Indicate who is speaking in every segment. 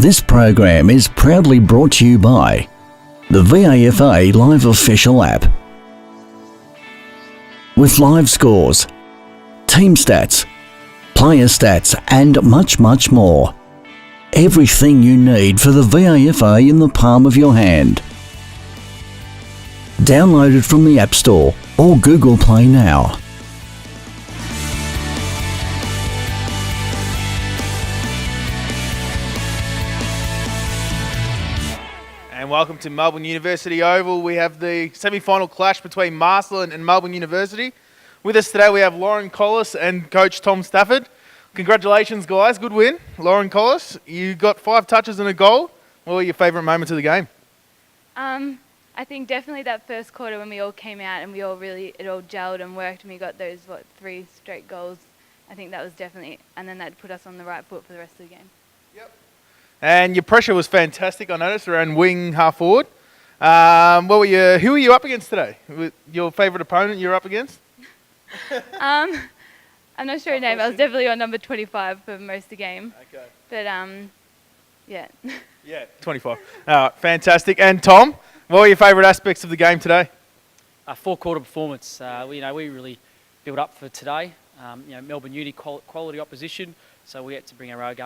Speaker 1: This program is proudly brought to you by the VAFA Live Official app. With live scores, team stats, player stats and much, much more. Everything you need for the VAFA in the palm of your hand. Download it from the App Store or Google Play now.
Speaker 2: And welcome to Melbourne University Oval. We have the semi-final clash between Marcellin and Melbourne University. With us today we have Lauren Collis and Coach Tom Stafford. Congratulations guys, good win. Lauren Collis, you got 5 touches and a goal. What were your favourite moments of the game?
Speaker 3: I think definitely that first quarter when we all came out and it all gelled and worked and we got those, 3 straight goals. I think that was definitely, and then that put us on the right foot for the rest of the game. Yep.
Speaker 2: And your pressure was fantastic, I noticed, around wing, half forward. Who were you up against today? Your favourite opponent you're up against?
Speaker 3: I'm not sure her name. I was definitely on number 25 for most of the game.
Speaker 2: Okay.
Speaker 3: But, yeah.
Speaker 2: Yeah, 25. Fantastic. And Tom, what were your favourite aspects of the game today?
Speaker 4: A 4-quarter performance. We really built up for today. Melbourne Uni quality opposition, so we had to bring our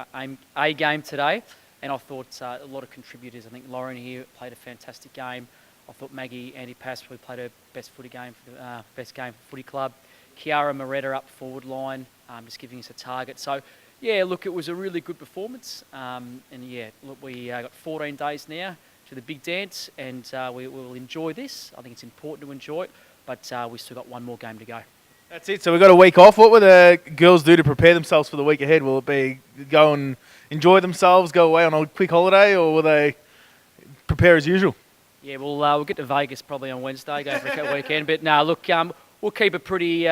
Speaker 4: A game today. And I thought a lot of contributors. I think Lauren here played a fantastic game. I thought Maggie, Andy Pass probably played her best game for best game for Footy Club. Kiara Moretta up forward line, just giving us a target. So, yeah, look, it was a really good performance. We got 14 days now to the big dance, and we will enjoy this. I think it's important to enjoy it, but we still got one more game to go.
Speaker 2: That's it. So we've got a week off. What will the girls do to prepare themselves for the week ahead? Will it be go and enjoy themselves, go away on a quick holiday, or will they prepare as usual?
Speaker 4: Yeah, we'll get to Vegas probably on Wednesday, go for a weekend. But no, look, we'll keep it pretty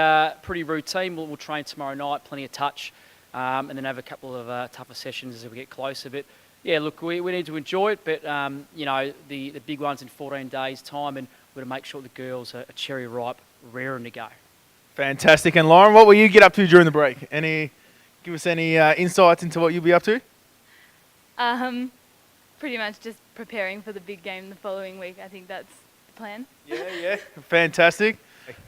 Speaker 4: routine. We'll train tomorrow night, plenty of touch, and then have a couple of tougher sessions as we get closer. But yeah, look, we need to enjoy it. But the big one's in 14 days' time, and we're going to make sure the girls are cherry ripe, raring to go.
Speaker 2: Fantastic. And Lauren, what will you get up to during the break? Give us any insights into what you'll be up to?
Speaker 3: Pretty much just preparing for the big game the following week. I think that's the plan.
Speaker 2: Yeah. Fantastic.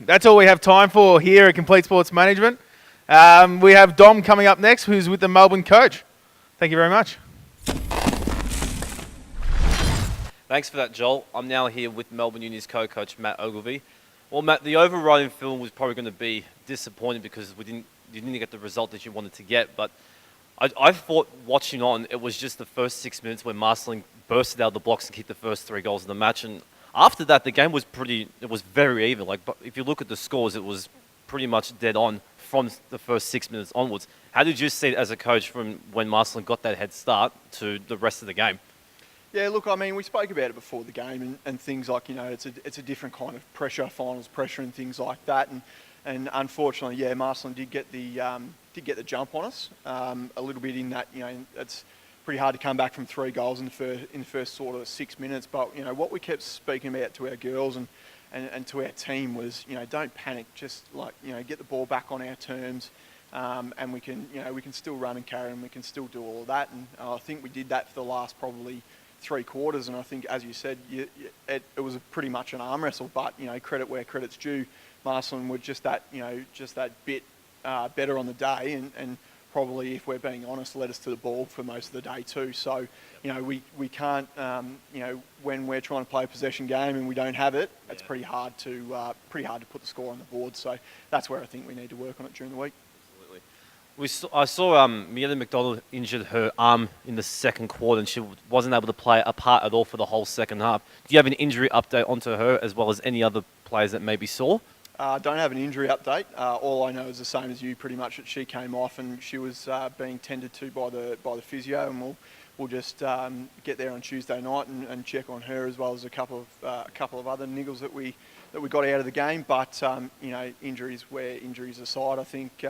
Speaker 2: That's all we have time for here at Complete Sports Management. We have Dom coming up next, who's with the Melbourne coach. Thank you very much.
Speaker 5: Thanks for that, Joel. I'm now here with Melbourne Uni's co-coach, Matt Ogilvie. Well, Matt, the overriding feeling was probably going to be disappointed because you didn't get the result that you wanted to get. But I thought watching on, it was just the first 6 minutes when Marcellin bursted out of the blocks and kicked the first 3 goals in the match. And after that, the game was very even. But if you look at the scores, it was pretty much dead on from the first 6 minutes onwards. How did you see it as a coach from when Marcellin got that head start to the rest of the game?
Speaker 6: Yeah, look, I mean, we spoke about it before the game and things like, it's a different kind of pressure, finals pressure and things like that. And unfortunately, yeah, Marcellin did get the jump on us a little bit in that, it's pretty hard to come back from 3 goals in the first sort of 6 minutes. But, what we kept speaking about to our girls and to our team was, don't panic, just get the ball back on our terms. And we can still run and carry and we can still do all of that. And I think we did that for the last probably 3 quarters, and I think, as you said, it was pretty much an arm wrestle. But credit where credit's due. Marcellin were just that bit better on the day, and probably, if we're being honest, led us to the ball for most of the day too. So we can't when we're trying to play a possession game and we don't have it, it's pretty hard to put the score on the board. So that's where I think we need to work on it during the week.
Speaker 5: I saw Miele McDonald injured her arm in the second quarter and she wasn't able to play a part at all for the whole second half. Do you have an injury update onto her as well as any other players that maybe saw?
Speaker 6: Don't have an injury update. All I know is the same as you, pretty much, that she came off and she was being tended to by the physio, and we'll just get there on Tuesday night and check on her as well as a couple of other niggles that we got out of the game. But injuries aside, I think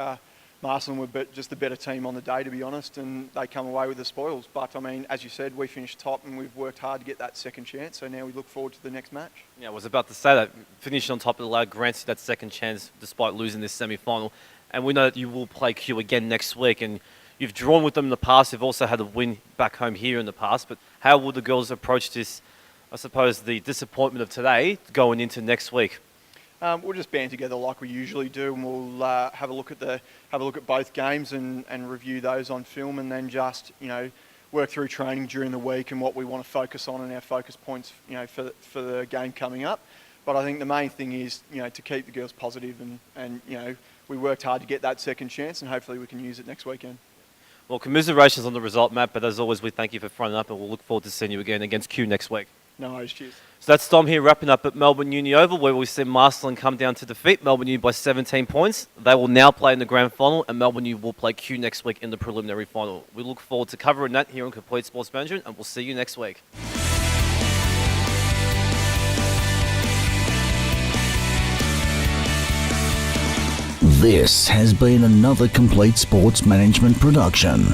Speaker 6: Marcellin were just a better team on the day, to be honest, and they come away with the spoils. But, I mean, as you said, we finished top and we've worked hard to get that second chance, so now we look forward to the next match.
Speaker 5: Yeah, I was about to say that. Finishing on top of the ladder grants you that second chance despite losing this semi-final. And we know that you will play Q again next week, and You've drawn with them in the past. You've also had a win back home here in the past. But how will the girls approach this, I suppose, the disappointment of today going into next week?
Speaker 6: We'll just band together like we usually do, and we'll have a look at both games and review those on film, and then just work through training during the week and what we want to focus on and our focus points for the game coming up. But I think the main thing is to keep the girls positive, and we worked hard to get that second chance, and hopefully we can use it next weekend.
Speaker 5: Well, commiserations on the result, Matt, but as always, we thank you for fronting up, and we'll look forward to seeing you again against Q next week.
Speaker 6: No worries, cheers.
Speaker 5: So that's Dom here wrapping up at Melbourne Uni Oval, where we see Marcellin come down to defeat Melbourne Uni by 17 points. They will now play in the grand final, and Melbourne Uni will play Q next week in the preliminary final. We look forward to covering that here on Complete Sports Management, and we'll see you next week.
Speaker 1: This has been another Complete Sports Management production.